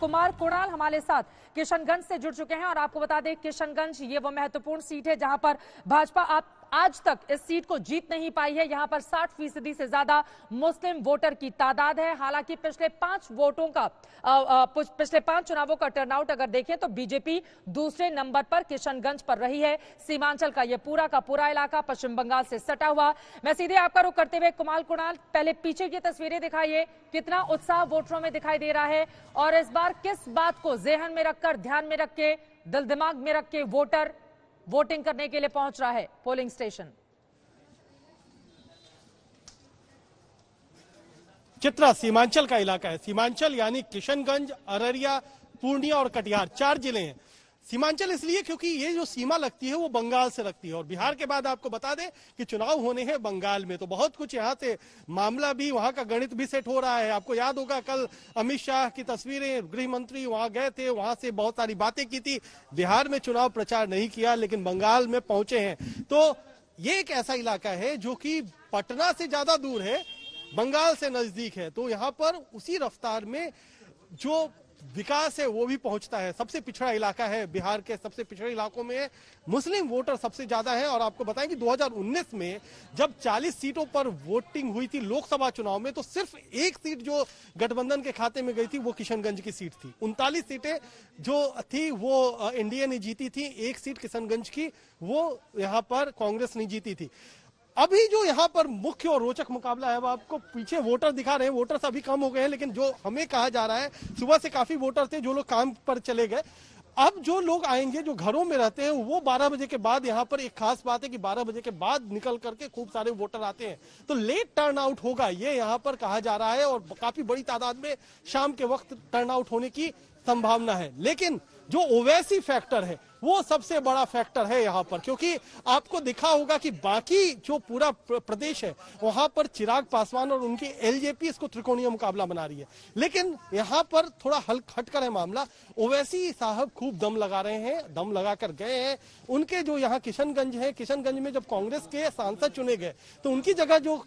कुमार कुणाल हमारे साथ किशनगंज से जुड़ चुके हैं और आपको बता दें किशनगंज ये वो महत्वपूर्ण सीट है जहां पर भाजपा आज तक इस सीट को जीत नहीं पाई है। यहां पर 60% से ज्यादा मुस्लिम वोटर की तादाद है। हालांकि पिछले 5 चुनावों का टर्नआउट अगर देखें तो बीजेपी दूसरे नंबर पर किशनगंज पर रही है। सीमांचल का यह पूरा का पूरा इलाका पश्चिम बंगाल से सटा हुआ। मैं सीधे आपका रुख करते हुए कुमार कुणाल, पहले पीछे की तस्वीरें दिखाइए, कितना उत्साह वोटरों में दिखाई दे रहा है और इस बार किस बात को जेहन में रखकर, ध्यान में रख के, दिल दिमाग में रख के वोटर वोटिंग करने के लिए पहुंच रहा है पोलिंग स्टेशन। चित्रा सीमांचल का इलाका है। सीमांचल यानी किशनगंज, अररिया, पूर्णिया और कटिहार 4 जिले हैं। सीमांचल इसलिए क्योंकि ये जो सीमा लगती है वो बंगाल से लगती है और बिहार के बाद आपको बता दें कि चुनाव होने हैं बंगाल में, तो बहुत कुछ यहाँ से मामला भी, वहां का गणित भी सेट हो रहा है। आपको याद होगा कल अमित शाह की तस्वीरें, गृह मंत्री वहां गए थे, वहां से बहुत सारी बातें की थी। बिहार में चुनाव प्रचार नहीं किया लेकिन बंगाल में पहुंचे हैं। तो ये एक ऐसा इलाका है जो कि पटना से ज्यादा दूर है, बंगाल से नजदीक है, तो यहाँ पर उसी रफ्तार में जो विकास है वो भी पहुंचता है। सबसे पिछड़ा इलाका है, बिहार के सबसे पिछड़े इलाकों में मुस्लिम वोटर सबसे ज्यादा है। और आपको बताएं कि 2019 में जब 40 सीटों पर वोटिंग हुई थी लोकसभा चुनाव में, तो सिर्फ एक सीट जो गठबंधन के खाते में गई थी वो किशनगंज की सीट थी। 39 सीटें जो थी वो एनडीए ने जीती थी, एक सीट किशनगंज की वो यहाँ पर कांग्रेस ने जीती थी। अभी जो यहाँ पर मुख्य और रोचक मुकाबला है वो आपको पीछे वोटर दिखा रहे हैं। वोटर्स अभी कम हो गए हैं लेकिन जो हमें कहा जा रहा है, सुबह से काफी वोटर थे जो लोग काम पर चले गए। अब जो लोग आएंगे जो घरों में रहते हैं वो 12 बजे के बाद, यहाँ पर एक खास बात है कि 12 बजे के बाद निकल करके खूब सारे वोटर आते हैं, तो लेट टर्न आउट होगा ये यहाँ पर कहा जा रहा है और काफी बड़ी तादाद में शाम के वक्त टर्न आउट होने की संभावना है। लेकिन जो ओवैसी फैक्टर है वो सबसे बड़ा फैक्टर है यहाँ पर, क्योंकि आपको दिखा होगा कि बाकी जो पूरा प्रदेश है वहां पर चिराग पासवान और उनकी एलजेपी इसको त्रिकोणीय मुकाबला बना रही है, लेकिन यहाँ पर थोड़ा हटकर है मामला। ओवैसी साहब खूब दम लगा रहे हैं, दम लगा कर गए हैं। उनके जो यहाँ किशनगंज है, किशनगंज में जब कांग्रेस के सांसद चुने गए तो उनकी जगह जो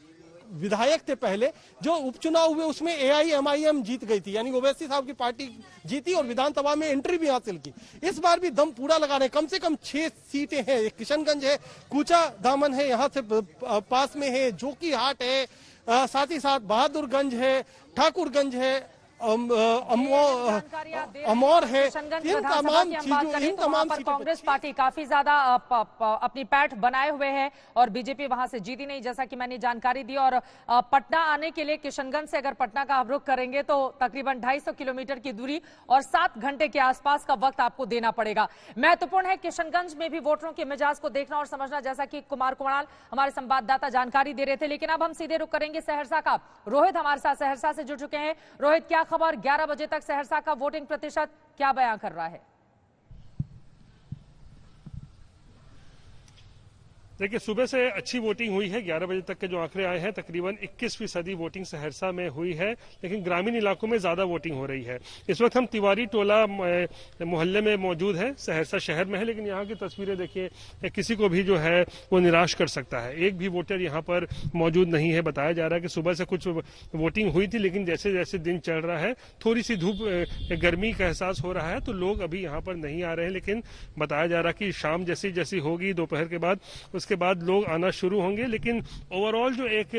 विधायक थे पहले जो उपचुनाव हुए उसमें AIMIM जीत गई थी, यानी ओवैसी साहब की पार्टी जीती और विधानसभा में एंट्री भी हासिल की। इस बार भी दम पूरा लगा रहे हैं। कम से कम 6 सीटें हैं। एक किशनगंज है, कूचा दामन है, यहाँ से पास में है, जोकी हाट है, साथ ही साथ बहादुरगंज है, ठाकुरगंज है, अमौर है। इन तमाम कांग्रेस पार्टी काफी ज्यादा अपनी पैठ बनाए हुए है और बीजेपी वहां से जीती नहीं, जैसा कि मैंने जानकारी दी। और पटना आने के लिए किशनगंज से अगर पटना का आप रुख करेंगे तो तकरीबन 250 किलोमीटर की दूरी और 7 घंटे के आसपास का वक्त आपको देना पड़ेगा। महत्वपूर्ण है किशनगंज में भी वोटरों के मिजाज को देखना और समझना, जैसा कि कुमार कुणाल हमारे संवाददाता जानकारी दे रहे थे। लेकिन अब हम सीधे रुख करेंगे सहरसा का। रोहित हमारे साथ सहरसा से जुड़ चुके हैं। रोहित, क्या खबर? 11 बजे तक सहरसा का वोटिंग प्रतिशत क्या बयां कर रहा है? देखिए, सुबह से अच्छी वोटिंग हुई है। 11 बजे तक के जो आंकड़े आए हैं तकरीबन 21% वोटिंग सहरसा में हुई है, लेकिन ग्रामीण इलाकों में ज्यादा वोटिंग हो रही है। इस वक्त हम तिवारी टोला मोहल्ले में मौजूद है, सहरसा शहर में है, लेकिन यहाँ की तस्वीरें देखिए, किसी को भी जो है वो निराश कर सकता है। एक भी वोटर यहाँ पर मौजूद नहीं है। बताया जा रहा है कि सुबह से कुछ वोटिंग हुई थी, लेकिन जैसे जैसे दिन चढ़ रहा है थोड़ी सी धूप, गर्मी का एहसास हो रहा है, तो लोग अभी यहाँ पर नहीं आ रहे हैं। लेकिन बताया जा रहा है कि शाम जैसी जैसी होगी, दोपहर के बाद, उसके बाद लोग आना शुरू होंगे। लेकिन ओवरऑल जो एक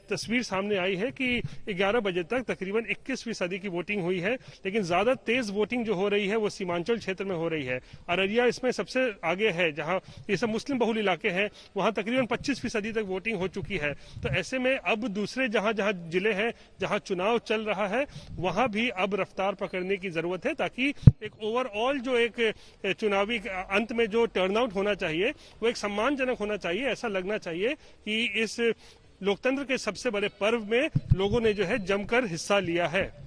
तस्वीर सामने आई है कि 11 बजे तक तकरीबन 21% की वोटिंग हुई है, लेकिन ज्यादा तेज वोटिंग जो हो रही है वो सीमांचल क्षेत्र में हो रही है। अररिया इसमें सबसे आगे है, जहां ये सब मुस्लिम बहुल इलाके हैं, वहां तकरीबन 25% तक वोटिंग हो चुकी है। तो ऐसे में अब दूसरे जहां जहां जिले हैं जहां चुनाव चल रहा है वहां भी अब रफ्तार पकड़ने की जरूरत है, ताकि एक ओवरऑल जो एक चुनावी अंत में जो टर्नआउट होना चाहिए वो एक सम्मानजनक होना चाहिए। ऐसा लगना चाहिए कि इस लोकतंत्र के सबसे बड़े पर्व में लोगों ने जो है जमकर हिस्सा लिया है।